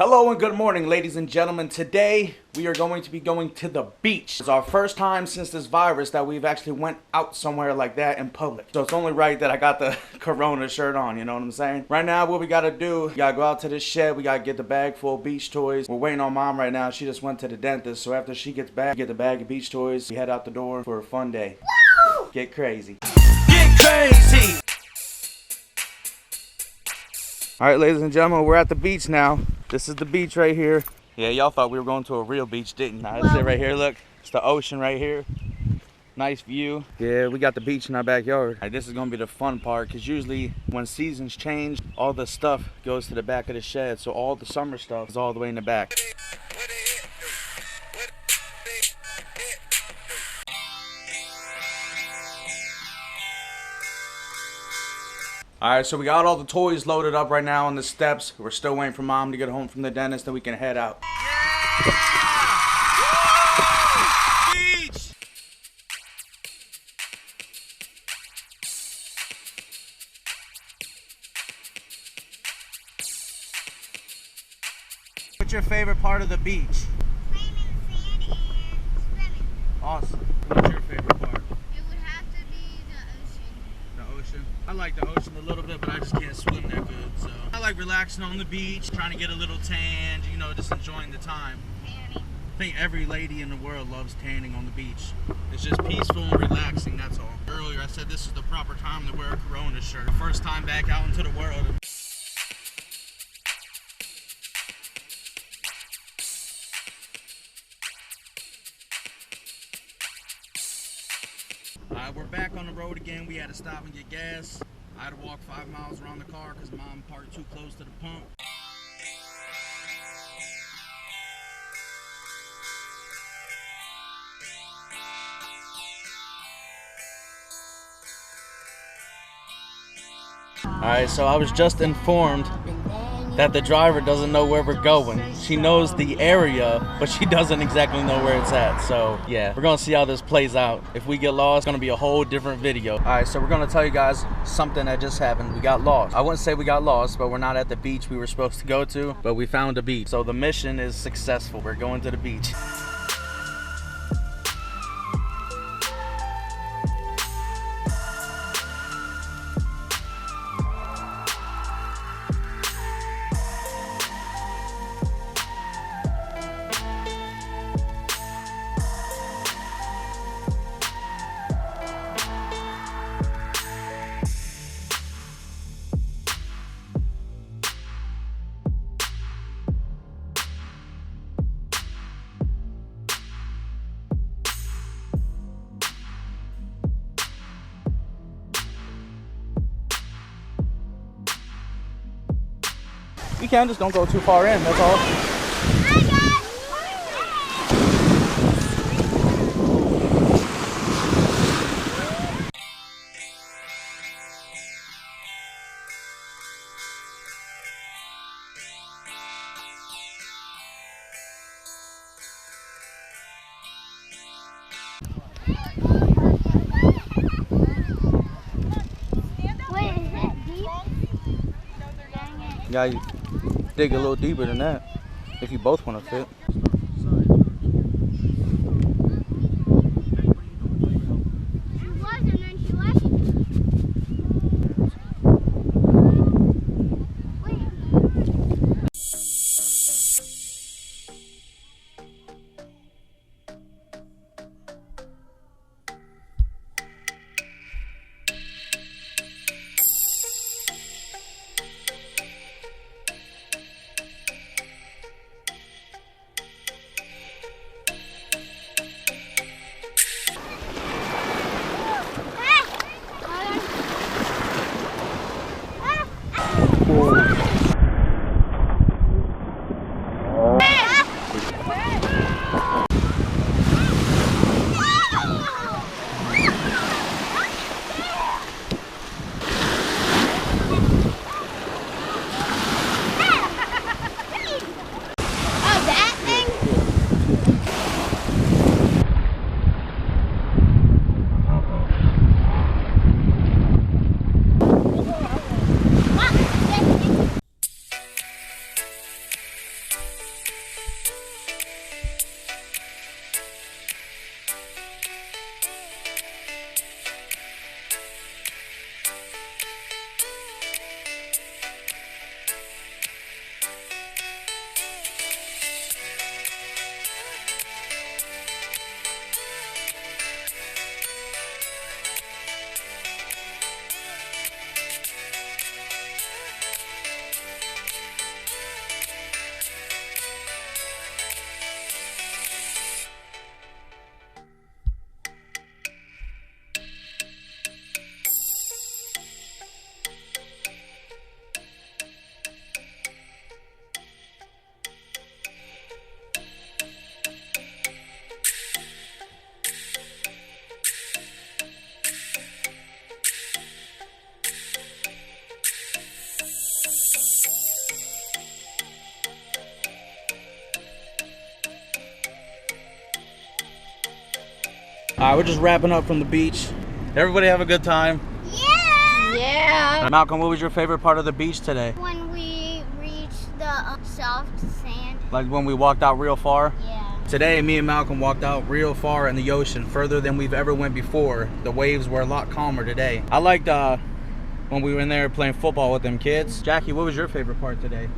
Hello and good morning, ladies and gentlemen. Today we are going to be going to the beach. It's our first time since this virus that we've actually went out somewhere like that in public. So it's only right that I got the Corona shirt on, you know what I'm saying? Right now what we gotta do, we gotta go out to this shed, we gotta get the bag full of beach toys. We're waiting on mom right now. She just went to the dentist, so after she gets back, get the bag of beach toys, we head out the door for a fun day. Woo! Get crazy. Get crazy! Alright, ladies and gentlemen, we're at the beach now. This is the beach right here. Yeah, y'all thought we were going to a real beach, didn't you? Nah, that's it right here, look. It's the ocean right here. Nice view. Yeah, we got the beach in our backyard. Alright, this is gonna be the fun part, because usually when seasons change, all the stuff goes to the back of the shed. So all the summer stuff is all the way in the back. Alright, so we got all the toys loaded up right now on the steps. We're still waiting for mom to get home from the dentist, then we can head out. Yeah! Beach! What's your favorite part of the beach? Playing in the sand and swimming. Awesome. What's your favorite part? I like the ocean a little bit, but I just can't swim that good. So I like relaxing on the beach, trying to get a little tan, you know, just enjoying the time. Tanning. I think every lady in the world loves tanning on the beach. It's just peaceful and relaxing, that's all. Earlier I said this is the proper time to wear a Corona shirt. First time back out into the world. We're back on the road again. We had to stop and get gas. I had to walk 5 miles around the car because mom parked too close to the pump. Alright, so I was just informed that the driver doesn't know where we're going. She knows the area, but she doesn't exactly know where it's at. So yeah, we're gonna see how this plays out. If we get lost, it's gonna be a whole different video. All right, so we're gonna tell you guys something that just happened. We got lost. I wouldn't say we got lost, but we're not at the beach we were supposed to go to, but we found a beach. So the mission is successful. We're going to the beach. You can, just don't go too far in, that's all. Wait, is it deep? Yeah, you dig a little deeper than that, if you both want to fit. She was, and then she left. Alright, we're just wrapping up from the beach. Everybody have a good time. Yeah! Yeah. Malcolm, what was your favorite part of the beach today? When we reached the soft sand. Like when we walked out real far? Yeah. Today, me and Malcolm walked out real far in the ocean, further than we've ever went before. The waves were a lot calmer today. I liked when we were in there playing football with them kids. Jackie, what was your favorite part today?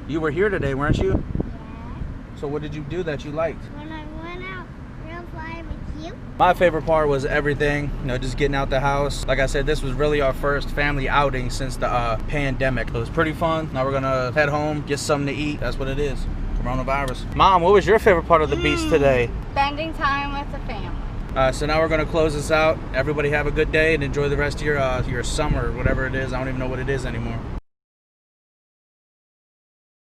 You were here today, weren't you? Yeah. So what did you do that you liked? When I went out real far with you. My favorite part was everything, you know, just getting out the house. Like I said, this was really our first family outing since the pandemic. It was pretty fun. Now we're gonna head home, get something to eat. That's what it is, coronavirus. Mom, what was your favorite part of the beach today? Spending time with the family. So now we're gonna close this out. Everybody have a good day and enjoy the rest of your summer, whatever it is. I don't even know what it is anymore.